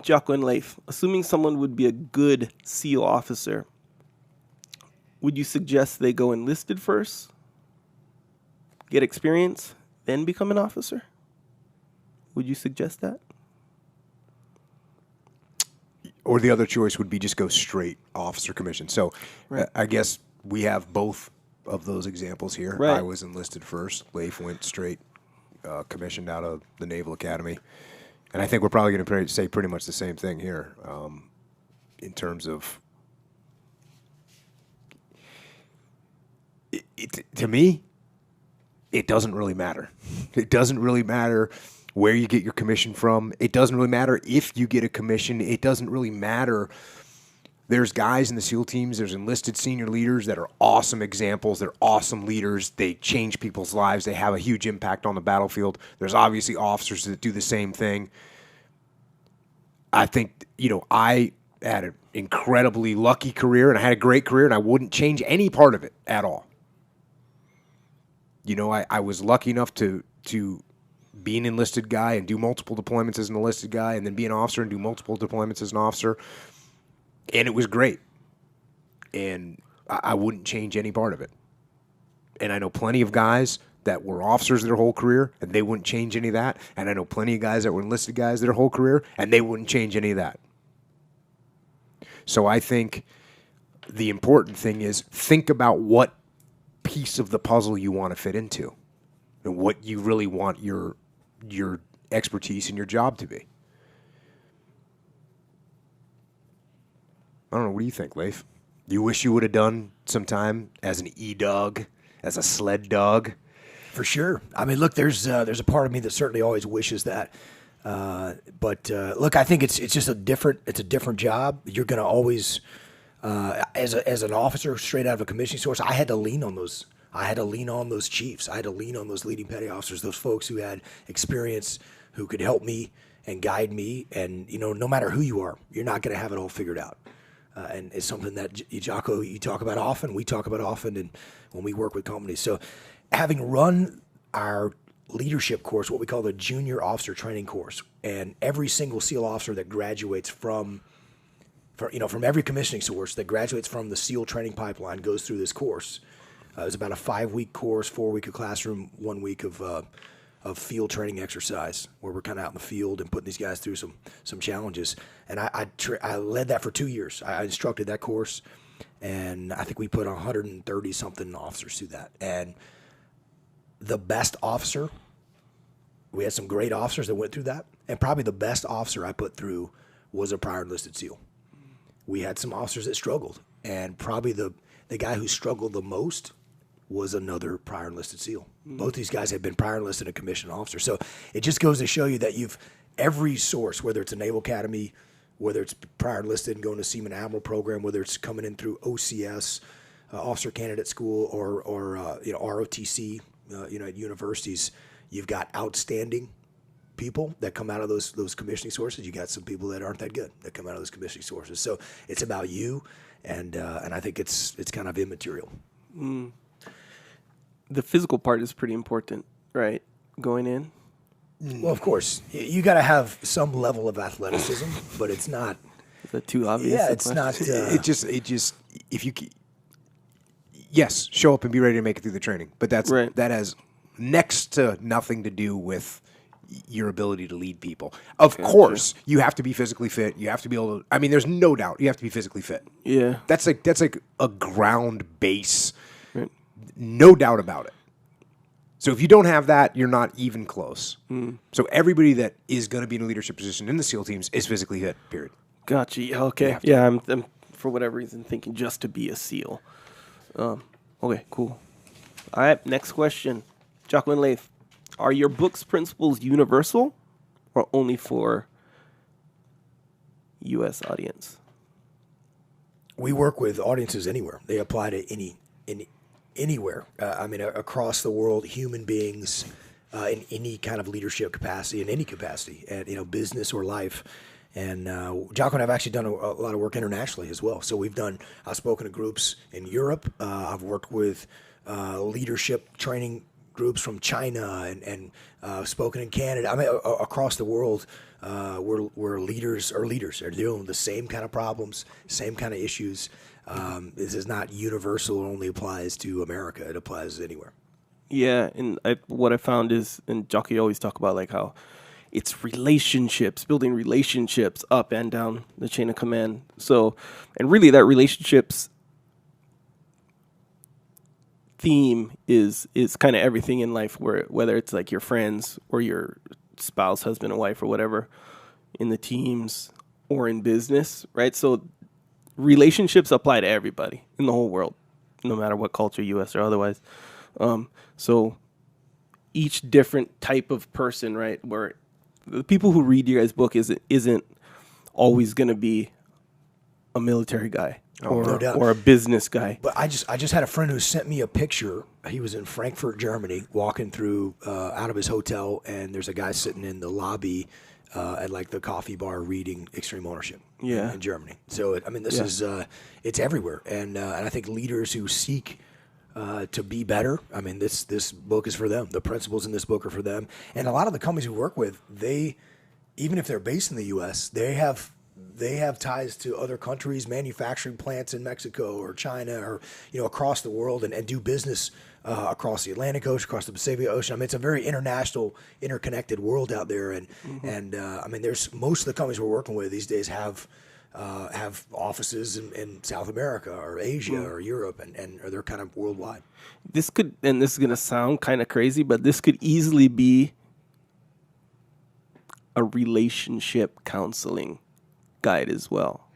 Jocko and Leif, assuming someone would be a good SEAL officer, would you suggest they go enlisted first, get experience, then become an officer? Would you suggest that? Or the other choice would be just go straight officer commission. So Right. I guess we have both of those examples here. Right. I was enlisted first. Leif went straight commissioned out of the Naval Academy. And I think we're probably going to say pretty much the same thing here in terms of to me, it doesn't really matter. It doesn't really matter where you get your commission from. It doesn't really matter if you get a commission. It doesn't really matter. There's guys in the SEAL teams, there's enlisted senior leaders that are awesome examples. They're awesome leaders. They change people's lives. They have a huge impact on the battlefield. There's obviously officers that do the same thing. I think, I had an incredibly lucky career, and I had a great career, and I wouldn't change any part of it at all. I was lucky enough to be an enlisted guy and do multiple deployments as an enlisted guy, and then be an officer and do multiple deployments as an officer. And it was great. And I wouldn't change any part of it. And I know plenty of guys that were officers their whole career, and they wouldn't change any of that. And I know plenty of guys that were enlisted guys their whole career, and they wouldn't change any of that. So I think the important thing is think about what piece of the puzzle you want to fit into and what you really want your expertise and your job to be. I don't know. What do you think, Leif? You wish you would have done some time as an E-dog, as a sled dog? For sure. I mean, look, there's a part of me that certainly always wishes that. But look, I think it's just a different job. You're going to always, as an officer straight out of a commissioning source, I had to lean on those. I had to lean on those chiefs. I had to lean on those leading petty officers, those folks who had experience, who could help me and guide me. And, no matter who you are, you're not going to have it all figured out. And it's something that, Jocko, you talk about often, we talk about often, and when we work with companies. So having run our leadership course, what we call the junior officer training course, and every single SEAL officer that graduates from every commissioning source that graduates from the SEAL training pipeline goes through this course. It was about a 5-week course, 4 week of classroom, 1 week of field training exercise, where we're kind of out in the field and putting these guys through some challenges. And I led that for 2 years. I instructed that course, and I think we put 130 something officers through that. And the best officer, we had some great officers that went through that, and probably the best officer I put through was a prior enlisted SEAL. We had some officers that struggled, and probably the guy who struggled the most was another prior enlisted SEAL. Both these guys had been prior enlisted and commissioned officers. So it just goes to show you that every source, whether it's a Naval Academy, whether it's prior enlisted and going to Seaman Admiral program, whether it's coming in through OCS, Officer Candidate School, or ROTC, at universities, you've got outstanding people that come out of those commissioning sources. You got some people that aren't that good that come out of those commissioning sources. So it's about you, and I think it's kind of immaterial. The physical part is pretty important, right? Going in. Well, of course, you got to have some level of athleticism, but it's not. Is that too obvious? Yeah, it's not. It just if you yes, show up and be ready to make it through the training, but that has next to nothing to do with your ability to lead people. Of course, you have to be physically fit. You have to be able to. I mean, there's no doubt you have to be physically fit. Yeah, that's like a ground base. Right. No doubt about it. So if you don't have that, you're not even close. So everybody that is going to be in a leadership position in the SEAL teams is physically fit, period. Gotcha. Okay. Yeah, I'm for whatever reason thinking just to be a SEAL. Okay, cool. All right, next question. Jocko and Leif, are your book's principles universal or only for U.S. audience? We work with audiences anywhere. They apply to anywhere. Across the world, human beings in any kind of leadership capacity, in any capacity, and business or life. And Jocko and I have actually done a lot of work internationally as well. So I've spoken to groups in Europe. I've worked with leadership training groups from China and spoken in Canada. I mean, across the world, where leaders are leaders. They're dealing with the same kind of problems, same kind of issues. This is not universal. It only applies to America. It applies anywhere. Yeah, and what I found is, and Jockey always talk about like how it's relationships, building relationships up and down the chain of command. So, and really that relationships theme is kind of everything in life, where whether it's like your friends or your spouse, husband and wife or whatever, in the teams or in business, right? So relationships apply to everybody in the whole world, no matter what culture, U.S. or otherwise. So each different type of person, right, where the people who read your guys' book isn't always going to be a military guy or a business guy. But I just had a friend who sent me a picture. He was in Frankfurt, Germany, walking through out of his hotel, and there's a guy sitting in the lobby at like the coffee bar reading Extreme Ownership in Germany. So, this is it's everywhere. And I think leaders who seek to be better, this book is for them. The principles in this book are for them. And a lot of the companies we work with, even if they're based in the U.S., they have ties to other countries, manufacturing plants in Mexico or China or across the world, and do business across the Atlantic Ocean, across the Pacific Ocean. It's a very international, interconnected world out there, and there's most of the companies we're working with these days have offices in South America or Asia or Europe, and they're kind of worldwide. This is going to sound kind of crazy, but this could easily be a relationship counseling guide as well.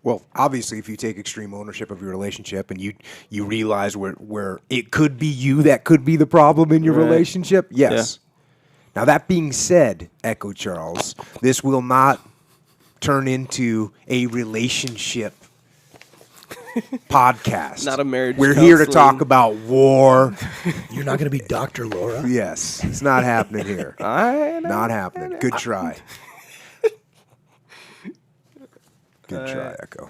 Well, obviously, if you take extreme ownership of your relationship and you realize where it could be you that could be the problem in your relationship, yes. Yeah. Now, that being said, Echo Charles, this will not turn into a relationship podcast. Not a marriage We're counseling. here to talk about war. You're not going to be Dr. Laura? Yes. It's not happening here. Not happening. Good try. Good try, Echo.